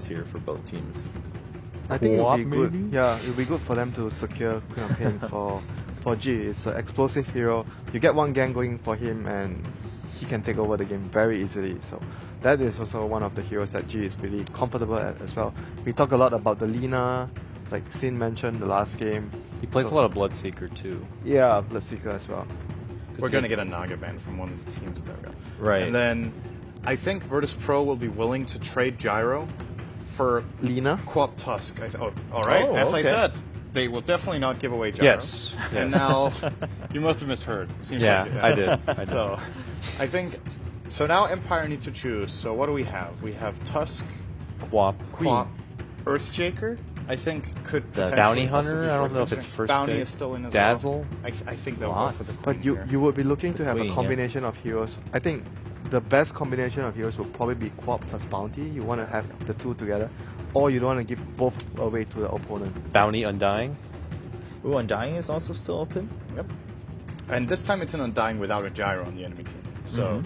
here for both teams. I think it would be good. Maybe? Yeah, it would be good for them to secure Queen of Pain for G. It's an explosive hero. You get one gang going for him, and he can take over the game very easily. So that is also one of the heroes that G is really comfortable at as well. We talk a lot about the Lina, like Sin mentioned the last game. He plays a lot of Bloodseeker too. Yeah, Bloodseeker as well. We're going to get a Naga ban from one of the teams there. Right. And then I think Virtus Pro will be willing to trade Gyro for Lina? Quap Tusk. All right. Oh, As I okay. said, they will definitely not give away Gyro. Yes. And now you must have misheard. Seems Yeah, like it. I did. So I think so. Now Empire needs to choose. So what do we have? We have Tusk, Quap. Quap, Earthshaker. I think could The potentially Bounty also Hunter? be I don't first know if it's consideration. first Bounty pick. is still in as Dazzle? well. I think they'll Lots. go for the But Queen here. you would be looking to have Queen, a yeah. combination of heroes. I think the best combination of heroes would probably be Quap plus Bounty. You want to have the two together, or you don't want to give both away to the opponent. Bounty Undying. Ooh, Undying is also still open. Yep. And this time it's an Undying without a Gyro on the enemy team. So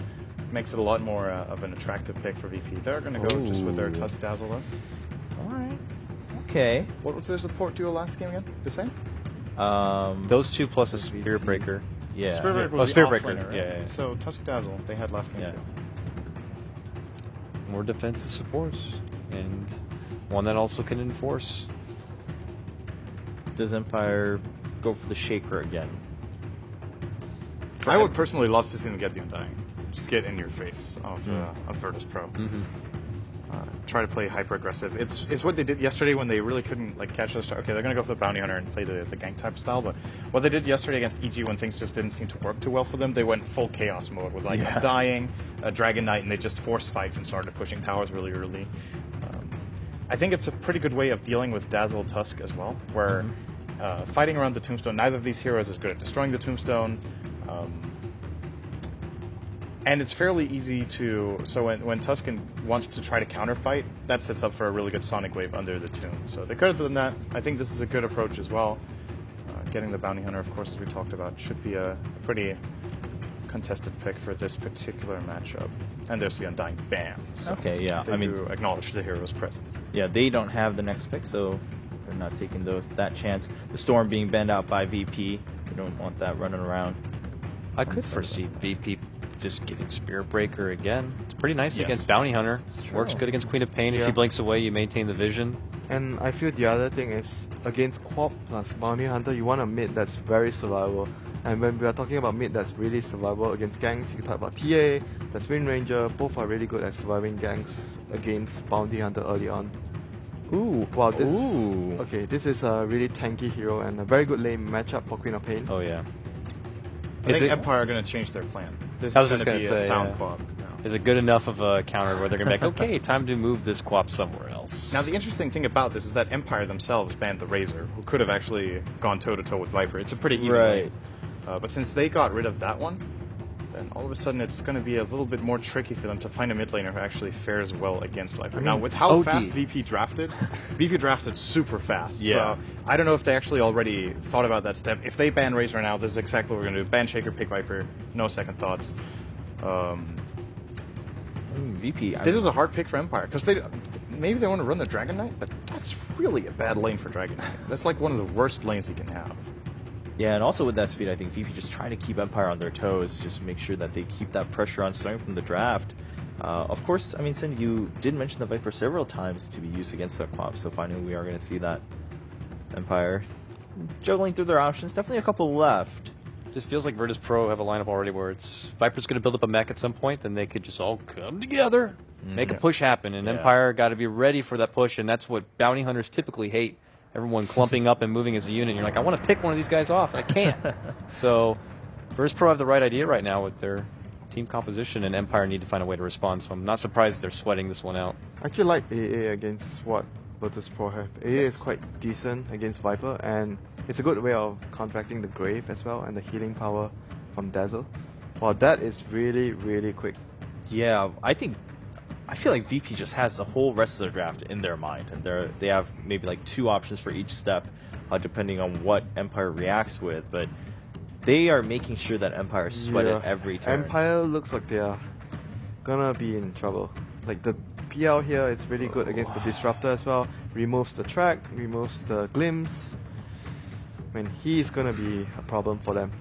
makes it a lot more of an attractive pick for VP. They're going to go just with their Ooh. Tusk Dazzle though. All right. Okay. What was their support duo last game again? The same? Those two plus a Spirit Breaker. Yeah. Spirit Breaker Oh, was Spirit the Breaker. offlaner, right? Yeah, yeah. So Tusk Dazzle they had last game Yeah. too. More defensive supports. And one that also can enforce. Does Empire go for the Shaker again? I would personally love to see them get the Undying. Just get in your face of Virtus Pro. Try to play hyper aggressive. It's what they did yesterday when they really couldn't like catch the start. Okay, they're gonna go for the Bounty Hunter and play the gank type style. But what they did yesterday against EG when things just didn't seem to work too well for them, they went full chaos mode with like Undying, a Dragon Knight, and they just forced fights and started pushing towers really early. I think it's a pretty good way of dealing with Dazzle Tusk as well, where fighting around the Tombstone. Neither of these heroes is good at destroying the Tombstone. And it's fairly easy to... So when Tuscan wants to try to counterfight, that sets up for a really good Sonic Wave under the tomb. So they could have done that. I think this is a good approach as well. Getting the Bounty Hunter, of course, as we talked about, should be a pretty contested pick for this particular matchup. And there's the Undying Bam. So Okay, yeah. they do acknowledge the hero's presence. Yeah, they don't have the next pick, so they're not taking that chance. The Storm being banned out by VP. We don't want that running around. I could foresee VP just getting Spirit Breaker again. It's pretty nice Yes. against Bounty Hunter. true. Works good against Queen of Pain. If Yeah. she blinks away, you maintain the vision. And I feel the other thing is, against Quap plus Bounty Hunter, you want a mid that's very survivable. And when we are talking about mid that's really survivable against ganks, you can talk about TA, that's Wind Ranger, both are really good at surviving ganks against Bounty Hunter early on. Ooh. Wow, this Ooh. is, okay, this is a really tanky hero and a very good lane matchup for Queen of Pain. Oh, yeah. I Is think it- Empire are going to change their plan. This I was is just going to gonna be a say, sound yeah. quad. Is it good enough of a counter where they're going to be like, okay, time to move this Quap somewhere else? Now, the interesting thing about this is that Empire themselves banned the Razor, who could have actually gone toe-to-toe with Viper. It's a pretty even Right. lane. But since they got rid of that one, then all of a sudden it's going to be a little bit more tricky for them to find a mid laner who actually fares well against Viper. Now, with how OD. fast VP drafted, VP drafted super fast. Yeah. So I don't know if they actually already thought about that step. If they ban Razor now, this is exactly what we're going to do. Ban Shaker, pick Viper, no second thoughts. VP. This is a hard pick for Empire because maybe they want to run the Dragon Knight, but that's really a bad lane for Dragon Knight. That's like one of the worst lanes you can have. Yeah, and also with that speed, I think VP just trying to keep Empire on their toes, just make sure that they keep that pressure on starting from the draft. Of course, I mean, Sin, you did mention the Viper several times to be used against the Quap, so finally we are going to see that. Empire juggling through their options, definitely a couple left. Just feels like Virtus Pro have a lineup already where it's Viper's going to build up a mech at some point, then they could just all come together, make a push happen, and Yeah. Empire got to be ready for that push, and that's what bounty hunters typically hate. Everyone clumping up and moving as a unit. And you're like, I want to pick one of these guys off, and I can't. So Virtus Pro have the right idea right now with their team composition, and Empire need to find a way to respond. So I'm not surprised they're sweating this one out. I actually like AA against what Virtus Pro have. AA is quite decent against Viper, and it's a good way of contracting the Grave as well, and the healing power from Dazzle. Wow, that is really, really quick. Yeah, I feel like VP just has the whole rest of their draft in their mind, and they have maybe like 2 options for each step, depending on what Empire reacts with. But they are making sure that Empire sweat it every turn. Empire looks like they are gonna be in trouble. Like the PL here is really good against the Disruptor as well. Removes the track, removes the glimpse. I mean, he's going to be a problem for them.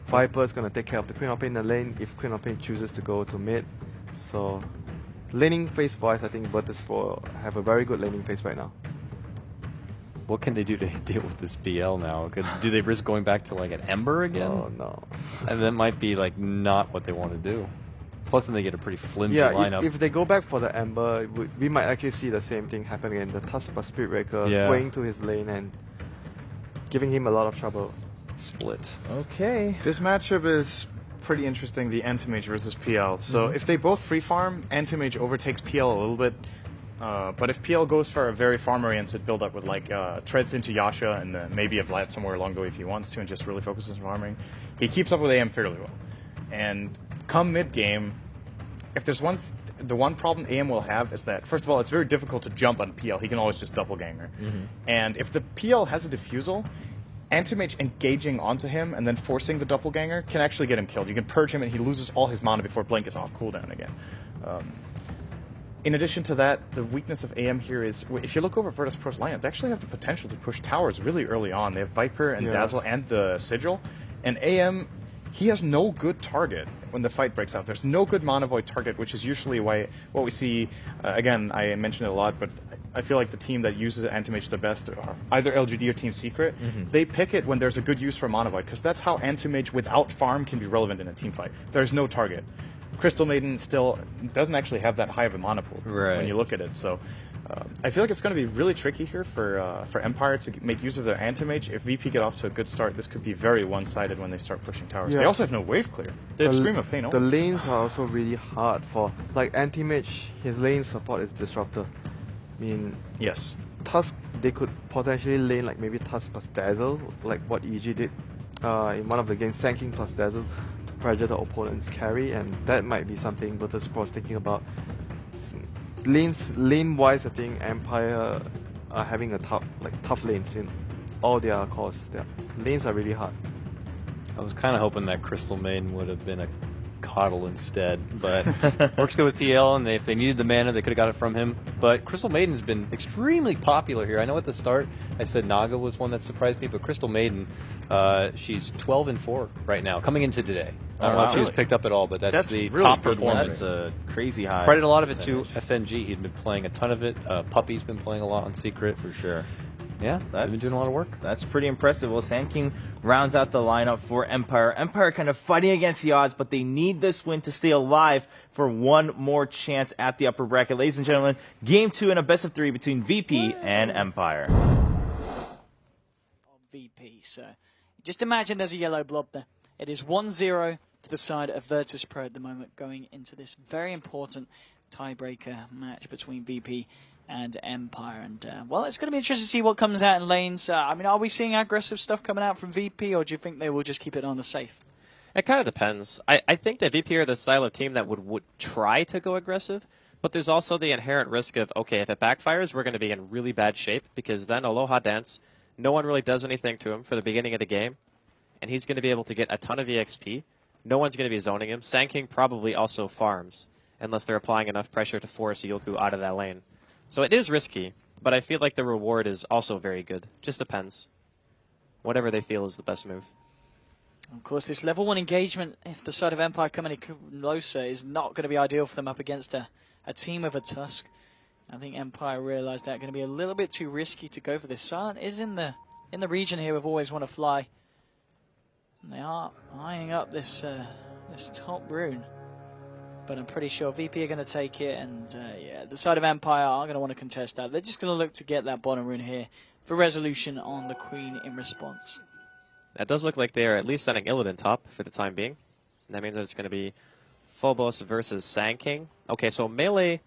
Viper is going to take care of the Queen of Pain in the lane if Queen of Pain chooses to go to mid. So, laning phase wise, I think Virtus Pro have a very good laning phase right now. What can they do to deal with this BL now? Do they risk going back to like an Ember again? Oh no. And that might be like not what they want to do. Plus, then they get a pretty flimsy Yeah, lineup. if they go back for the Ember, we might actually see the same thing happen again. The Tusk Spirit Breaker going to his lane and giving him a lot of trouble. Split. Okay. This matchup is pretty interesting, the Anti-Mage versus PL. So if they both free farm, Anti-Mage overtakes PL a little bit. But if PL goes for a very farm-oriented build-up with like treads into Yasha and maybe a Vlad somewhere along the way if he wants to and just really focuses on farming, he keeps up with AM fairly well. And come mid-game, if there's the one problem AM will have is that, first of all, it's very difficult to jump on PL. He can always just doppelganger. And if the PL has a diffusal, Anti-Mage engaging onto him and then forcing the doppelganger can actually get him killed. You can purge him and he loses all his mana before Blink is off cooldown again. In addition to that, the weakness of AM here is, if you look over Virtus Pro's lineup, they actually have the potential to push towers really early on. They have Viper and Dazzle and the Sigil. And AM, he has no good target when the fight breaks out. There's no good Mana Void target, which is usually what we see. Again, I mentioned it a lot, but I feel like the team that uses Anti-Mage the best are either LGD or Team Secret. They pick it when there's a good use for Mana Void, because that's how Anti-Mage without farm can be relevant in a team fight. There's no target. Crystal Maiden still doesn't actually have that high of a mana pool when you look at it. So I feel like it's going to be really tricky here for Empire to make use of their Anti-Mage. If VP get off to a good start, this could be very one-sided when they start pushing towers. They also have no wave clear. They have Scream of Pain. The lanes are also really hard for, like Anti-Mage, his lane support is Disruptor. I mean, yes, Tusk, they could potentially lane like maybe Tusk plus Dazzle, like what EG did in one of the games, Sanking plus Dazzle to pressure the opponent's carry, and that might be something Virtus Pro is thinking about. Lane-wise, I think Empire are having a tough lanes in all their cores. Their lanes are really hard. I was kind of hoping that Crystal Maiden would have been a Coddle instead, but works good with PL, and if they needed the mana, they could have got it from him. But Crystal Maiden's been extremely popular here. I know at the start I said Naga was one that surprised me, but Crystal Maiden, she's 12-4 right now, coming into today. I don't know if she was picked up at all, but that's the really top good performance. That's a crazy high. Credit a lot of it to FNG. He'd been playing a ton of it. Puppy's been playing a lot on Secret. For sure. Yeah, they've been doing a lot of work. That's pretty impressive. Well, Sand King rounds out the lineup for Empire. Empire kind of fighting against the odds, but they need this win to stay alive for one more chance at the upper bracket. Ladies and gentlemen, Game 2 in a best-of-3 between VP and Empire. VP, so just imagine there's a yellow blob there. It is 1-0 to the side of Virtus Pro at the moment, going into this very important tiebreaker match between VP and Empire. And, well, it's going to be interesting to see what comes out in lanes. I mean, are we seeing aggressive stuff coming out from VP, or do you think they will just keep it on the safe? It kind of depends. I think that VP are the style of team that would try to go aggressive, but there's also the inherent risk of, okay, if it backfires, we're going to be in really bad shape, because then Aloha Dance, no one really does anything to him for the beginning of the game, and he's going to be able to get a ton of EXP. No one's going to be zoning him. Sand King probably also farms, unless they're applying enough pressure to force Yoku out of that lane. So it is risky, but I feel like the reward is also very good. Just depends. Whatever they feel is the best move. Of course, this level 1 engagement, if the side of Empire come any closer, is not going to be ideal for them up against a team with a Tusk. I think Empire realised that going to be a little bit too risky to go for this. Silent is in the region here with Always Want to Fly. And they are eyeing up this this top rune. But I'm pretty sure VP are going to take it, and yeah, the side of Empire are going to want to contest that. They're just going to look to get that bottom rune here for resolution on the Queen in response. That does look like they are at least sending Illidan top for the time being. And that means that it's going to be Phobos versus Sand King. Okay, so melee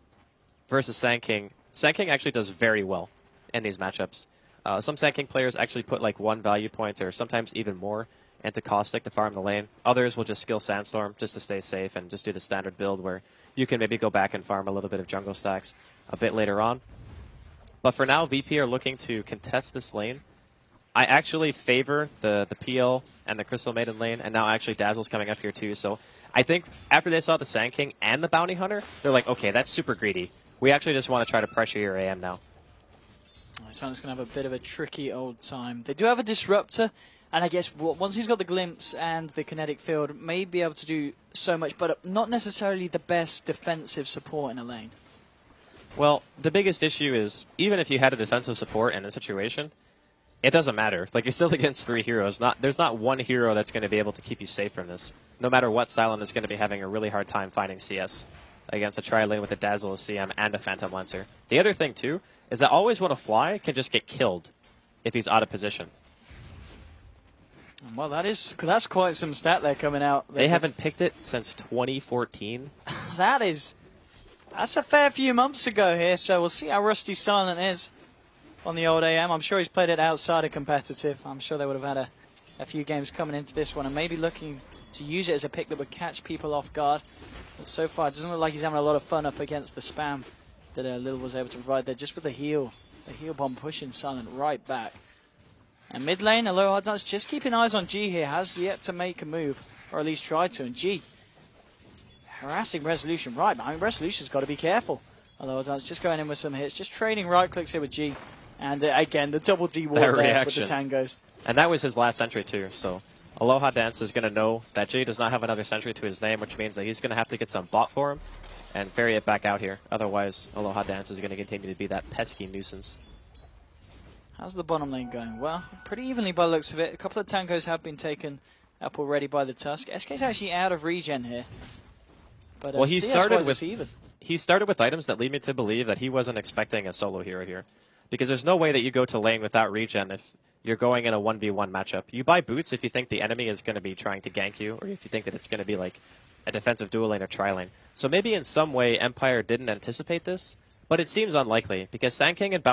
versus Sand King. Sand King actually does very well in these matchups. Some Sand King players actually put like 1 value point or sometimes even more into Caustic to farm the lane. Others will just skill Sandstorm just to stay safe and just do the standard build where you can maybe go back and farm a little bit of jungle stacks a bit later on. But for now, VP are looking to contest this lane. I actually favor the PL and the Crystal Maiden lane, and now actually Dazzle's coming up here too. So I think after they saw the Sand King and the Bounty Hunter, they're like, okay, that's super greedy. We actually just want to try to pressure your AM now. Silent's going to have a bit of a tricky old time. They do have a disruptor, and I guess once he's got the glimpse and the kinetic field, may be able to do so much, but not necessarily the best defensive support in a lane. Well, the biggest issue is, even if you had a defensive support in a situation, it doesn't matter. Like, you're still against 3 heroes. There's not one hero that's going to be able to keep you safe from this. No matter what, Silent is going to be having a really hard time finding CS against a tri-lane with a Dazzle, a CM, and a Phantom Lancer. The other thing, too, is that Always Wanna Fly can just get killed if he's out of position. Well, that's quite some stat there coming out. They haven't picked it since 2014. That's a fair few months ago here, so we'll see how rusty Silent is on the old AM. I'm sure he's played it outside of competitive. I'm sure they would have had a few games coming into this one and maybe looking to use it as a pick that would catch people off guard. But so far, it doesn't look like he's having a lot of fun up against the spam that Lil was able to provide there, just with the heal bomb pushing Silent right back. And mid lane, Aloha Dance just keeping eyes on G here, has yet to make a move, or at least try to, and G harassing Resolution right behind. Resolution's got to be careful. Aloha Dance just going in with some hits, just trading right clicks here with G. And again, the double D ward there with the Tangos. And that was his last sentry too, so Aloha Dance is going to know that G does not have another sentry to his name, which means that he's going to have to get some bot for him and ferry it back out here. Otherwise, Aloha Dance is going to continue to be that pesky nuisance. How's the bottom lane going? Well, pretty evenly by the looks of it. A couple of Tangos have been taken up already by the Tusk. SK's actually out of regen here. But, well, he started with items that lead me to believe that he wasn't expecting a solo hero here. Because there's no way that you go to lane without regen if you're going in a 1v1 matchup. You buy boots if you think the enemy is going to be trying to gank you, or if you think that it's going to be like a defensive dual lane or tri-lane. So maybe in some way Empire didn't anticipate this, but it seems unlikely, because Sand King and Bounty